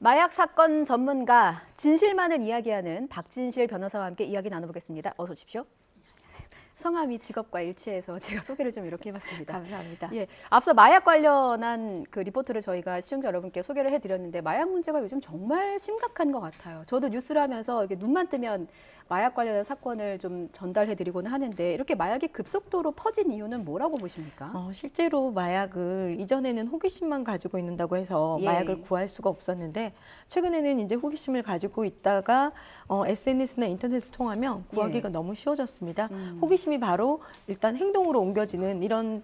마약 사건 전문가, 진실만을 이야기하는 박진실 변호사와 함께 이야기 나눠보겠습니다. 어서 오십시오. 성함이 직업과 일치해서 제가 소개를 좀 이렇게 해봤습니다. 감사합니다. 예, 앞서 마약 관련한 그 리포트를 저희가 시청자 여러분께 소개를 해드렸는데 마약 문제가 요즘 정말 심각한 것 같아요. 저도 뉴스를 하면서 이렇게 눈만 뜨면 마약 관련한 사건을 좀 전달해드리곤 하는데 이렇게 마약이 급속도로 퍼진 이유는 뭐라고 보십니까? 실제로 마약을 이전에는 호기심만 가지고 있는다고 해서 예. 마약을 구할 수가 없었는데 최근에는 이제 호기심을 가지고 있다가 SNS나 인터넷을 통하면 구하기가 예. 너무 쉬워졌습니다. 호기심이 바로 일단 행동으로 옮겨지는 이런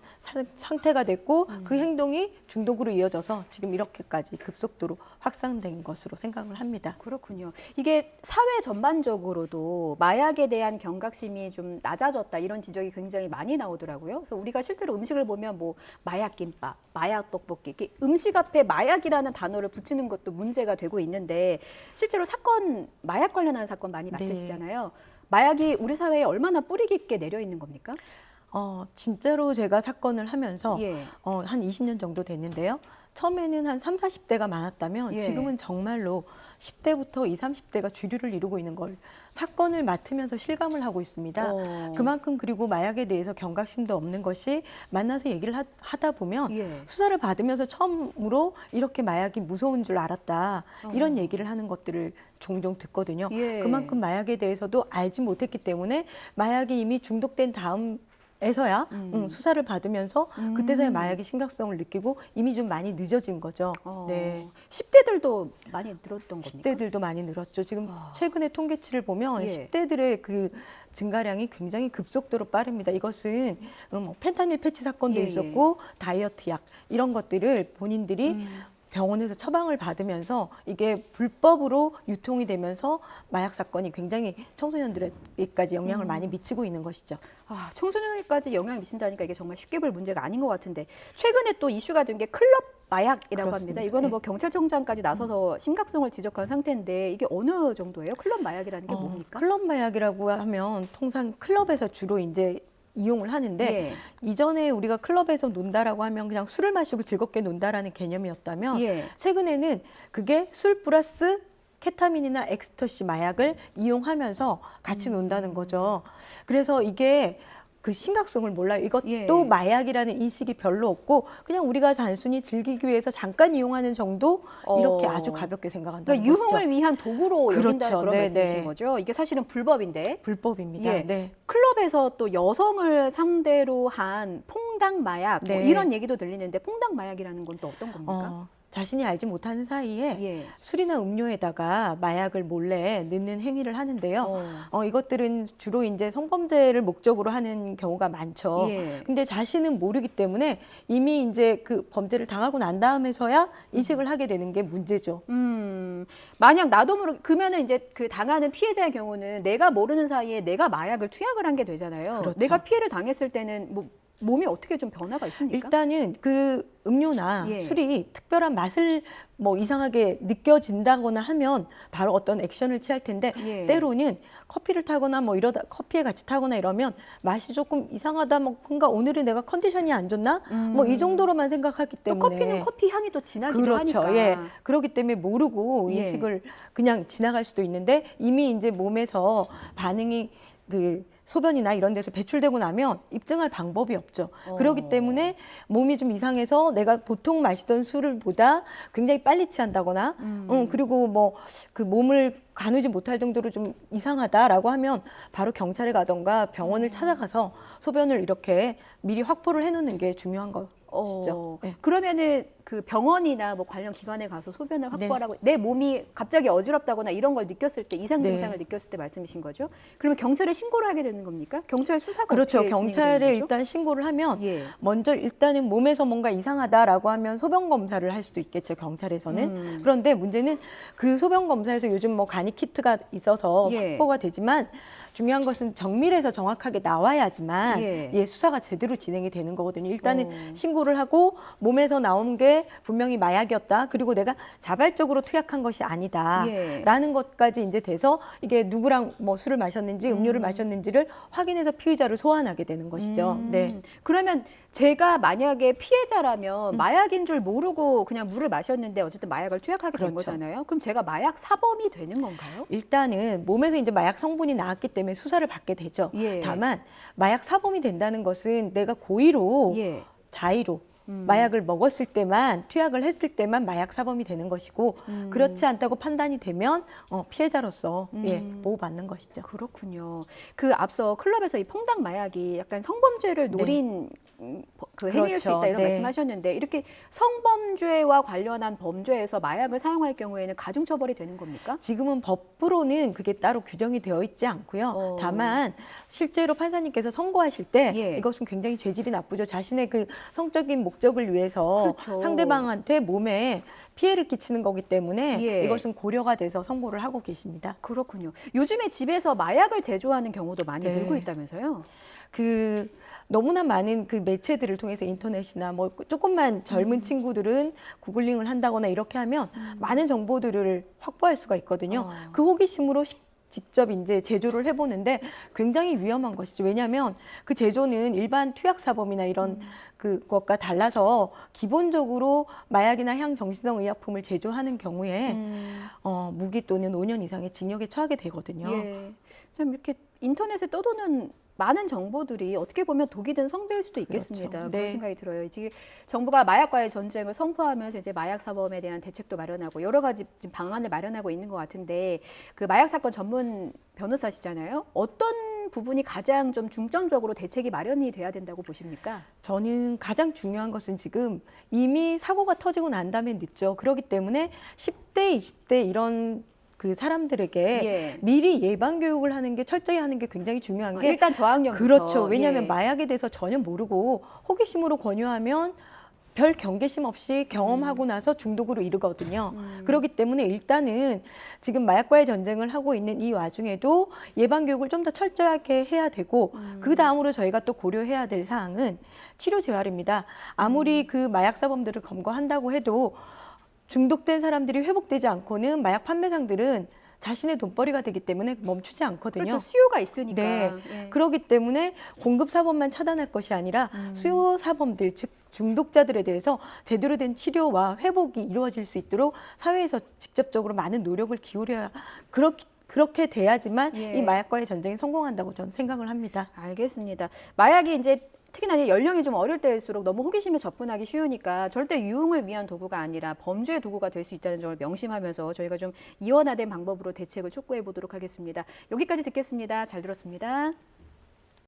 상태가 됐고 그 행동이 중독으로 이어져서 지금 이렇게까지 급속도로 확산된 것으로 생각을 합니다. 그렇군요. 이게 사회 전반적으로도 마약에 대한 경각심이 좀 낮아졌다 이런 지적이 굉장히 많이 나오더라고요. 그래서 우리가 실제로 음식을 보면 뭐 마약 김밥, 마약 떡볶이, 이렇게 음식 앞에 마약이라는 단어를 붙이는 것도 문제가 되고 있는데 실제로 마약 관련한 사건 많이 맡으시잖아요. 마약이 우리 사회에 얼마나 뿌리 깊게 내려 있는 겁니까? 진짜로 제가 사건을 하면서 예. 한 20년 정도 됐는데요. 처음에는 한 3, 40대가 많았다면 예. 지금은 정말로 10대부터 20, 30대가 주류를 이루고 있는 걸 사건을 맡으면서 실감을 하고 있습니다. 그만큼 그리고 마약에 대해서 경각심도 없는 것이 만나서 얘기를 하다 보면 예. 수사를 받으면서 처음으로 이렇게 마약이 무서운 줄 알았다. 이런 얘기를 하는 것들을 종종 듣거든요. 예. 그만큼 마약에 대해서도 알지 못했기 때문에 마약이 이미 중독된 다음 에서야 수사를 받으면서 그때서야 마약의 심각성을 느끼고 이미 좀 많이 늦어진 거죠. 네. 10대들도 많이 늘었던 겁니까? 10대들도 많이 늘었죠. 지금 최근에 통계치를 보면 예. 10대들의 그 증가량이 굉장히 급속도로 빠릅니다. 이것은 뭐 펜타닐 패치 사건도 예, 있었고 다이어트 약 이런 것들을 본인들이 병원에서 처방을 받으면서 이게 불법으로 유통이 되면서 마약 사건이 굉장히 청소년들에게까지 영향을 많이 미치고 있는 것이죠. 청소년에까지 영향을 미친다니까 이게 정말 쉽게 볼 문제가 아닌 것 같은데 최근에 또 이슈가 된 게 클럽 마약이라고 그렇습니다. 합니다. 이거는 네. 뭐 경찰청장까지 나서서 심각성을 지적한 상태인데 이게 어느 정도예요? 클럽 마약이라는 게 뭡니까? 클럽 마약이라고 하면 통상 클럽에서 주로 이제 이용을 하는데 예. 이전에 우리가 클럽에서 논다라고 하면 그냥 술을 마시고 즐겁게 논다라는 개념이었다면 예. 최근에는 그게 술 플러스 케타민이나 엑스터시 마약을 이용하면서 같이 논다는 거죠. 그래서 이게 그 심각성을 몰라요. 이것도 예. 마약이라는 인식이 별로 없고 그냥 우리가 단순히 즐기기 위해서 잠깐 이용하는 정도 이렇게 아주 가볍게 생각한다는 그러니까 것이죠. 유흥을 위한 도구로 그렇죠. 여긴다는 그런 네, 말씀이신 네. 거죠. 이게 사실은 불법인데. 불법입니다. 예. 네. 클럽에서 또 여성을 상대로 한 퐁당 마약 뭐 네. 이런 얘기도 들리는데 퐁당 마약이라는 건 또 어떤 겁니까? 자신이 알지 못하는 사이에 예. 술이나 음료에다가 마약을 몰래 넣는 행위를 하는데요. 이것들은 주로 이제 성범죄를 목적으로 하는 경우가 많죠. 예. 근데 자신은 모르기 때문에 이미 이제 그 범죄를 당하고 난 다음에서야 인식을 하게 되는 게 문제죠. 만약 나도 그러면은 이제 그 당하는 피해자의 경우는 내가 모르는 사이에 내가 마약을 투약을 한 게 되잖아요. 그렇죠. 내가 피해를 당했을 때는 뭐 몸이 어떻게 좀 변화가 있습니까? 일단은 그 음료나 예. 술이 특별한 맛을 뭐 이상하게 느껴진다거나 하면 바로 어떤 액션을 취할 텐데 예. 때로는 커피를 타거나 뭐 이러다 커피에 같이 타거나 이러면 맛이 조금 이상하다 뭐 뭔가 오늘은 내가 컨디션이 안 좋나 뭐 이 정도로만 생각하기 또 때문에 커피는 커피 향이 또 진하기도 그렇죠. 하니까. 예. 그렇기 때문에 모르고 예. 인식을 그냥 지나갈 수도 있는데 이미 이제 몸에서 반응이 그 소변이나 이런 데서 배출되고 나면 입증할 방법이 없죠. 그렇기 때문에 몸이 좀 이상해서 내가 보통 마시던 술보다 굉장히 빨리 취한다거나 그리고 뭐 그 몸을 가누지 못할 정도로 좀 이상하다라고 하면 바로 경찰에 가던가 병원을 찾아가서 소변을 이렇게 미리 확보를 해놓는 게 중요한 것이죠. 네. 그러면은 그 병원이나 뭐 관련 기관에 가서 소변을 네. 확보하라고 내 몸이 갑자기 어지럽다거나 이런 걸 느꼈을 때 이상 네. 증상을 느꼈을 때 말씀이신 거죠? 그러면 경찰에 신고를 하게 되는 겁니까? 경찰 수사가 그렇죠. 어떻게 진행이 경찰에 되는 거죠? 일단 신고를 하면 예. 먼저 일단은 몸에서 뭔가 이상하다라고 하면 소변 검사를 할 수도 있겠죠. 경찰에서는. 그런데 문제는 그 소변 검사에서 요즘 뭐 간이 키트가 있어서 예. 확보가 되지만 중요한 것은 정밀해서 정확하게 나와야지만 예. 예, 수사가 제대로 진행이 되는 거거든요. 일단은 신고를 신고를 하고 몸에서 나온 게 분명히 마약이었다. 그리고 내가 자발적으로 투약한 것이 아니다라는 것까지 이제 돼서 이게 누구랑 뭐 술을 마셨는지 음료를 마셨는지를 확인해서 피의자를 소환하게 되는 것이죠. 네. 그러면 제가 만약에 피해자라면 마약인 줄 모르고 그냥 물을 마셨는데 어쨌든 마약을 투약하게 된 그렇죠. 거잖아요. 그럼 제가 마약 사범이 되는 건가요? 일단은 몸에서 이제 마약 성분이 나왔기 때문에 수사를 받게 되죠. 예. 다만 마약 사범이 된다는 것은 내가 고의로 예. 자의로 마약을 먹었을 때만 투약을 했을 때만 마약 사범이 되는 것이고 그렇지 않다고 판단이 되면 피해자로서 보호받는 것이죠. 그렇군요. 그 앞서 클럽에서 이 퐁당 마약이 약간 성범죄를 노린 그 행위일 수 그렇죠. 있다 이런 네. 말씀하셨는데 이렇게 성범죄와 관련한 범죄에서 마약을 사용할 경우에는 가중처벌이 되는 겁니까? 지금은 법으로는 그게 따로 규정이 되어 있지 않고요. 다만 실제로 판사님께서 선고하실 때 예. 이것은 굉장히 죄질이 나쁘죠. 자신의 그 성적인 목적을 위해서 그렇죠. 상대방한테 몸에 피해를 끼치는 거기 때문에 예. 이것은 고려가 돼서 선고를 하고 계십니다. 그렇군요. 요즘에 집에서 마약을 제조하는 경우도 많이 네. 늘고 있다면서요? 그 너무나 많은 그 매체들을 통해서 인터넷이나 뭐 조금만 젊은 친구들은 구글링을 한다거나 이렇게 하면 많은 정보들을 확보할 수가 있거든요. 그 호기심으로 직접 이제 제조를 해보는데 굉장히 위험한 것이죠. 왜냐하면 그 제조는 일반 투약사범이나 이런 그것과 달라서 기본적으로 마약이나 향정신성 의약품을 제조하는 경우에 무기 또는 5년 이상의 징역에 처하게 되거든요. 예. 참 이렇게 인터넷에 떠도는 많은 정보들이 어떻게 보면 독이든 성배일 수도 있겠습니다. 그렇죠. 그런 네. 생각이 들어요. 지금 정부가 마약과의 전쟁을 선포하면서 이제 마약 사범에 대한 대책도 마련하고 여러 가지 지금 방안을 마련하고 있는 것 같은데 그 마약 사건 전문 변호사시잖아요. 어떤 부분이 가장 좀 중점적으로 대책이 마련이 돼야 된다고 보십니까? 저는 가장 중요한 것은 지금 이미 사고가 터지고 난 다음에 늦죠. 그렇기 때문에 10대, 20대 이런 그 사람들에게 예. 미리 예방 교육을 하는 게 철저히 하는 게 굉장히 중요한 게 일단 저학년부터. 그렇죠. 왜냐하면 예. 마약에 대해서 전혀 모르고 호기심으로 권유하면 별 경계심 없이 경험하고 나서 중독으로 이르거든요. 그렇기 때문에 일단은 지금 마약과의 전쟁을 하고 있는 이 와중에도 예방 교육을 좀 더 철저하게 해야 되고 그 다음으로 저희가 또 고려해야 될 사항은 치료 재활입니다. 아무리 그 마약 사범들을 검거한다고 해도 중독된 사람들이 회복되지 않고는 마약 판매상들은 자신의 돈벌이가 되기 때문에 멈추지 않거든요. 그렇죠. 수요가 있으니까. 네. 예. 그렇기 때문에 공급 사범만 차단할 것이 아니라 수요 사범들, 즉 중독자들에 대해서 제대로 된 치료와 회복이 이루어질 수 있도록 사회에서 직접적으로 많은 노력을 기울여야 그렇게 돼야지만 예. 이 마약과의 전쟁이 성공한다고 저는 생각을 합니다. 알겠습니다. 마약이 이제 특히나 이제 연령이 좀 어릴 때일수록 너무 호기심에 접근하기 쉬우니까 절대 유흥을 위한 도구가 아니라 범죄의 도구가 될 수 있다는 점을 명심하면서 저희가 좀 이원화된 방법으로 대책을 촉구해 보도록 하겠습니다. 여기까지 듣겠습니다. 잘 들었습니다.